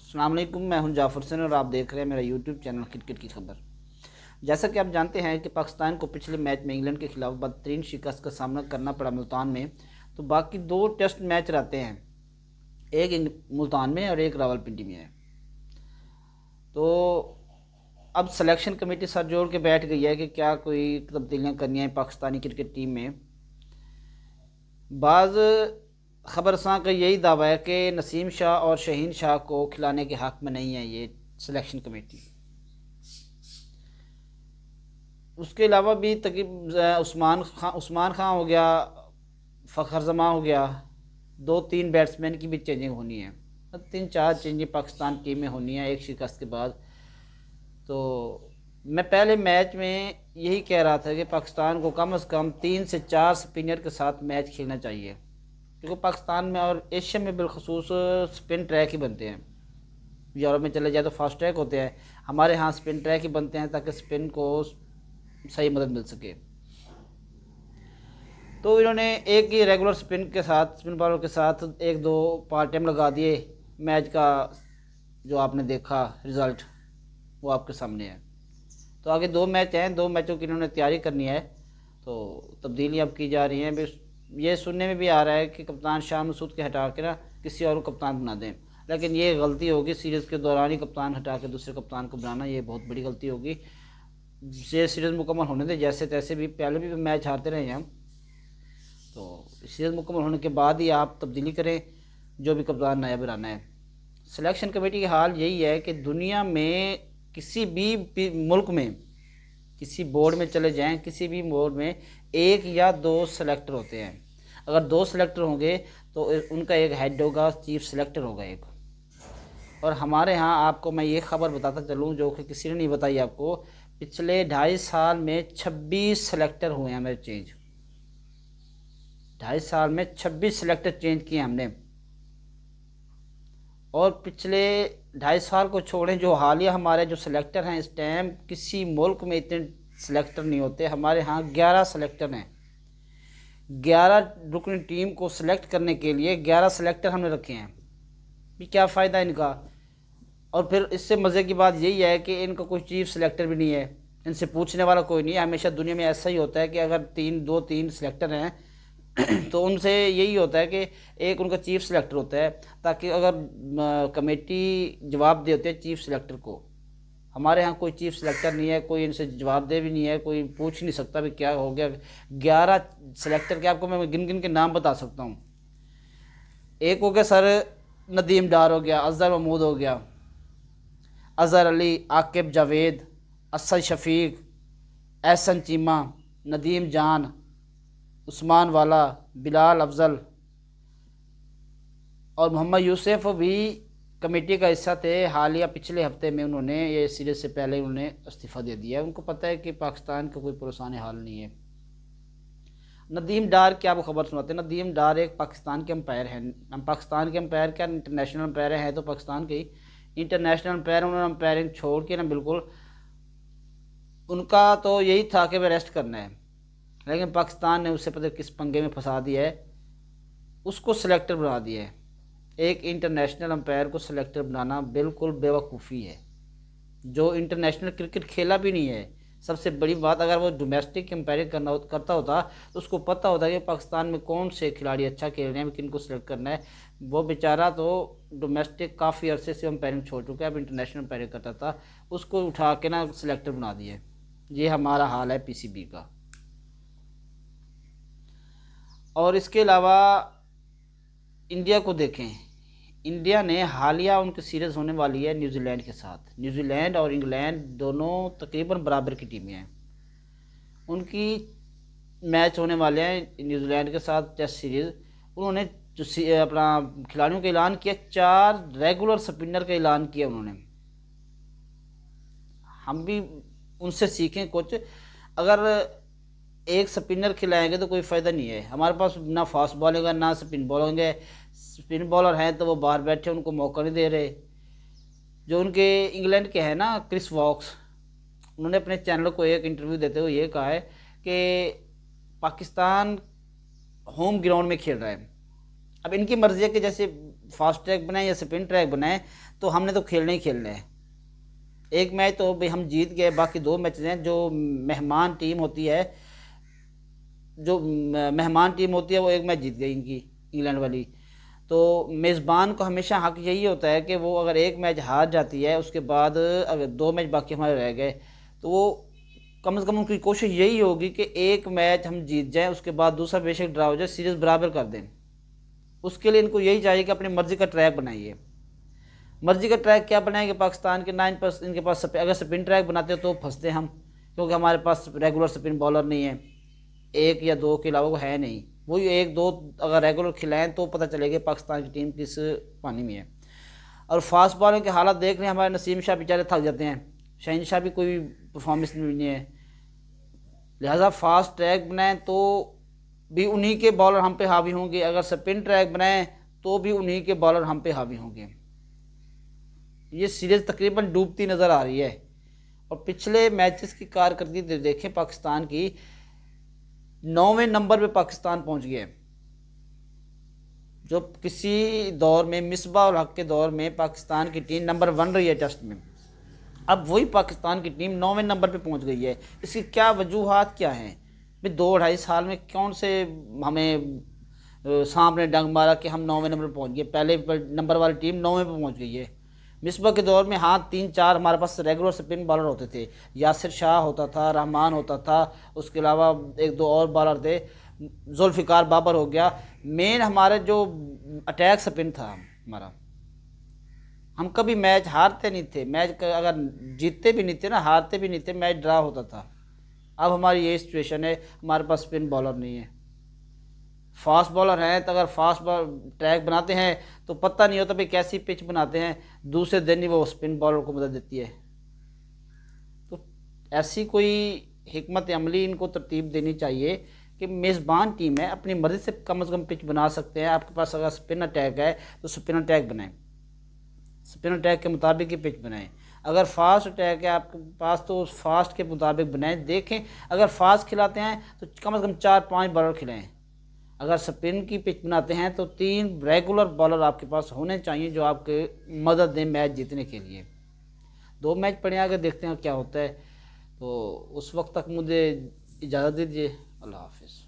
अस्सलाम वालेकुम, मैं हूं जाफ़र हुसैन और आप देख रहे हैं मेरा यूट्यूब चैनल क्रिकेट की खबर। जैसा कि आप जानते हैं कि पाकिस्तान को पिछले मैच में इंग्लैंड के खिलाफ बदतरीन शिकस्त का सामना करना पड़ा मुल्तान में। तो बाकी दो टेस्ट मैच रहते हैं, एक मुल्तान में और एक रावलपिंडी में है। तो अब सिलेक्शन कमेटी सर जोड़ के बैठ गई है कि क्या कोई तब्दीलियाँ करनी है पाकिस्तानी क्रिकेट टीम में। बाज़ खबरसां का यही दावा है कि नसीम शाह और शहीन शाह को खिलाने के हक़ में नहीं है ये सिलेक्शन कमेटी। उसके अलावा भी तकीब उस्मान खां हो गया, फ़खर जमा हो गया, दो तीन बैट्समैन की भी चेंजिंग होनी है। 3-4 चेंजिंग पाकिस्तान टीम में होनी है एक शिकस्त के बाद। तो मैं पहले मैच में यही कह रहा था कि पाकिस्तान को कम से कम 3 से 4 स्पिनर के साथ मैच खेलना चाहिए, क्योंकि पाकिस्तान में और एशिया में बिलखसूस स्पिन ट्रैक ही बनते हैं। यूरोप में चले जाए तो फास्ट ट्रैक होते हैं, हमारे यहाँ स्पिन ट्रैक ही बनते हैं ताकि स्पिन को सही मदद मिल सके। तो इन्होंने एक ही रेगुलर स्पिन बॉलर के साथ एक दो पार्ट टाइम लगा दिए। मैच का जो आपने देखा रिज़ल्ट वो आपके सामने है। तो आगे दो मैच हैं, दो मैचों की इन्होंने तैयारी करनी है। तो तब्दीली अब की जा रही हैं। ये सुनने में भी आ रहा है कि कप्तान शाह मसूद के हटा के ना किसी और को कप्तान बना दें, लेकिन ये गलती होगी। सीरीज़ के दौरान ही कप्तान हटा के दूसरे कप्तान को बनाना ये बहुत बड़ी गलती होगी। ये सीरीज़ मुकम्मल होने दें, जैसे तैसे भी पहले भी मैच हारते रहे हैं हम। तो सीरीज़ मुकम्मल होने के बाद ही आप तब्दीली करें, जो भी कप्तान नया बनाना है। सिलेक्शन कमेटी का हाल यही है कि दुनिया में किसी भी मुल्क में किसी बोर्ड में चले जाएं, किसी भी बोर्ड में एक या दो सेलेक्टर होते हैं। अगर दो सेलेक्टर होंगे तो उनका एक हेड होगा, चीफ सेलेक्टर होगा एक। और हमारे यहाँ आपको मैं ये खबर बताता चलूँ जो कि किसी ने नहीं बताई आपको, पिछले 2.5 साल में 26 सेलेक्टर हुए हैं मेरे चेंज। 2.5 साल में 26 सेलेक्टर चेंज किए हमने। और पिछले 2.5 साल को छोड़ें, जो हालिया हमारे जो सिलेक्टर हैं इस टाइम, किसी मुल्क में इतने सिलेक्टर नहीं होते। हमारे यहाँ 11 सिलेक्टर हैं। 11 रुकनी टीम को सिलेक्ट करने के लिए 11 सिलेक्टर हमने रखे हैं। भी क्या फ़ायदा इनका। और फिर इससे मज़े की बात यही है कि इनका कोई चीफ सिलेक्टर भी नहीं है, इनसे पूछने वाला कोई नहीं है। हमेशा दुनिया में ऐसा ही होता है कि अगर 3 सिलेक्टर हैं तो उनसे यही होता है कि एक उनका चीफ सिलेक्टर होता है, ताकि अगर कमेटी जवाब दे होते हैं चीफ सिलेक्टर को। हमारे यहाँ कोई चीफ सिलेक्टर नहीं है, कोई इनसे जवाबदेह भी नहीं है, कोई पूछ नहीं सकता भी क्या हो गया। 11 सिलेक्टर के आपको मैं गिन गिन के नाम बता सकता हूँ। एक हो गया सर नदीम डार हो गया, अजहर महमूद हो गया, अज़हर अली, आकिब जावेद, असद शफीक, एहसन चीमा, नदीम जान, उस्मान वाला, बिलाल अफजल और मोहम्मद यूसुफ भी कमेटी का हिस्सा थे। हालिया पिछले हफ्ते में उन्होंने ये सीरीज़ से पहले उन्होंने इस्तीफ़ा दे दिया है। उनको पता है कि पाकिस्तान का कोई पुरसान हाल नहीं है। नदीम डार की आपको खबर सुनाते हैं। नदीम डार एक पाकिस्तान के अंपायर हैं। हम पाकिस्तान के अंपायर क्या, इंटरनेशनल अंपायर हैं तो पाकिस्तान के ही इंटरनेशनल अंपायर। उन्होंने अंपायरिंग छोड़ के ना बिल्कुल, उनका तो यही था कि वह रेस्ट करना है, लेकिन पाकिस्तान ने उससे पता किस पंगे में फंसा दिया है, उसको सिलेक्टर बना दिया है। एक इंटरनेशनल अंपायर को सिलेक्टर बनाना बिल्कुल बेवकूफ़ी है, जो इंटरनेशनल क्रिकेट खेला भी नहीं है। सबसे बड़ी बात, अगर वो डोमेस्टिक अंपायरिंग करता होता तो उसको पता होता कि पाकिस्तान में कौन से खिलाड़ी अच्छा खेल रहे हैं, किन को सिलेक्ट करना है। वो बेचारा तो डोमेस्टिक काफ़ी अरसे से अंपायरिंग छोड़ चुका है, अब इंटरनेशनल अंपायरिंग करता था, उसको उठा के ना सिलेक्टर बना दिए। ये हमारा हाल है पीसीबी का। और इसके अलावा इंडिया को देखें, इंडिया ने हालिया उनकी सीरीज़ होने वाली है न्यूजीलैंड के साथ। न्यूजीलैंड और इंग्लैंड दोनों तकरीबन बराबर की टीमें हैं। उनकी मैच होने वाले हैं न्यूजीलैंड के साथ टेस्ट सीरीज़। उन्होंने जो अपना खिलाड़ियों का ऐलान किया, 4 रेगुलर स्पिनर का ऐलान किया उन्होंने। हम भी उनसे सीखें कुछ। अगर एक स्पिनर खिलाएंगे तो कोई फ़ायदा नहीं है। हमारे पास ना फास्ट बॉलिंग है ना स्पिन बॉलिंग है। स्पिन बॉलर हैं तो वो बाहर बैठे, उनको मौका नहीं दे रहे। जो उनके इंग्लैंड के हैं ना क्रिस वॉक्स, उन्होंने अपने चैनल को एक इंटरव्यू देते हुए ये कहा है कि पाकिस्तान होम ग्राउंड में खेल रहा है। अब इनकी मर्ज़ी है कि जैसे फास्ट ट्रैक बनाए या स्पिन ट्रैक बनाए, तो हमने तो खेलना ही खेलना है। एक मैच तो भाई हम जीत गए, बाकी 2 मैचेस हैं जो मेहमान टीम होती है, मेहमान टीम होती है वो एक मैच जीत गई इनकी, इंग्लैंड वाली। तो मेज़बान को हमेशा हक यही होता है कि वो अगर एक मैच हार जाती है, उसके बाद अगर 2 मैच बाकी हमारे रह गए, तो वो कम से कम उनकी कोशिश यही होगी कि एक मैच हम जीत जाएं, उसके बाद दूसरा बेशक ड्रा हो जाए, सीरीज़ बराबर कर दें। उसके लिए इनको यही चाहिए कि अपनी मर्ज़ी का ट्रैक बनाइए। मर्ज़ी का ट्रैक क्या बनाएंगे, पाकिस्तान के 9% इनके पास अगर स्पिन ट्रैक बनाते हो तो फंसते हम, क्योंकि हमारे पास रेगुलर स्पिन बॉलर नहीं है, 1 या 2 के अलावा वो है नहीं। वही 1-2 अगर रेगुलर खिलाएं तो पता चलेगा पाकिस्तान की टीम किस पानी में है। और फास्ट बॉलिंग के हालात देख रहे हैं, हमारे नसीम शाह बेचारे थक जाते हैं, शहीन शाह भी कोई परफॉर्मेंस नहीं है। लिहाजा फास्ट ट्रैक बनाएं तो भी उन्हीं के बॉलर हम पे हावी होंगे, अगर स्पिन ट्रैक बनाएं तो भी उन्हीं के बॉलर हम पे हावी होंगे। ये सीरीज़ तकरीबन डूबती नज़र आ रही है। और पिछले मैचेस की कारकर्दगी देखें पाकिस्तान की, 9वें नंबर पे पाकिस्तान पहुंच गया है। जो किसी दौर में मिसबा उल हक के दौर में पाकिस्तान की टीम नंबर 1 रही है टेस्ट में, अब वही पाकिस्तान की टीम 9वें नंबर पे पहुंच गई है। इसकी क्या वजूहात क्या हैं भाई? 2-2.5 साल में कौन से हमें सामने डंग मारा कि हम 9वें नंबर पर पहुंच गए? पहले नंबर वाली टीम 9वें पे पहुंच गई है। मिसबा के दौर में हाँ 3-4 हमारे पास रेगुलर स्पिन बॉलर होते थे, यासिर शाह होता था, रहमान होता था, उसके अलावा 1-2 और बॉलर थे, जुल्फ़िकार बाबर हो गया। मेन हमारे जो अटैक स्पिन था हमारा, हम कभी मैच हारते नहीं थे, मैच अगर जीतते भी नहीं थे ना, हारते भी नहीं थे, मैच ड्रा होता था। अब हमारी यही सिचुएशन है, हमारे पास स्पिन बॉलर नहीं है। फास्ट बॉलर हैं तो अगर फास्ट बॉल ट्रैक बनाते हैं तो पता नहीं होता भाई कैसी पिच बनाते हैं, दूसरे दिन ही वो स्पिन बॉलर को मदद देती है। तो ऐसी कोई हिकमत अमली इनको तरतीब देनी चाहिए कि मेज़बान टीम है, अपनी मर्ज़ी से कम पिच बना सकते हैं। आपके पास अगर स्पिन अटैक है तो स्पिन अटैक बनाएं, स्पिन अटैक के मुताबिक ही पिच बनाएं। अगर फास्ट अटैक है आपके पास तो उस फास्ट के मुताबिक बनाएं। देखें अगर फास्ट खिलाते हैं तो कम से कम 4-5 बॉलर खिलाएं। अगर स्पिन की पिच बनाते हैं तो 3 रेगुलर बॉलर आपके पास होने चाहिए जो आपके मदद दें मैच जीतने के लिए। 2 मैच पड़े आगे, देखते हैं क्या होता है। तो उस वक्त तक मुझे इजाज़त दीजिए। अल्लाह हाफिज़।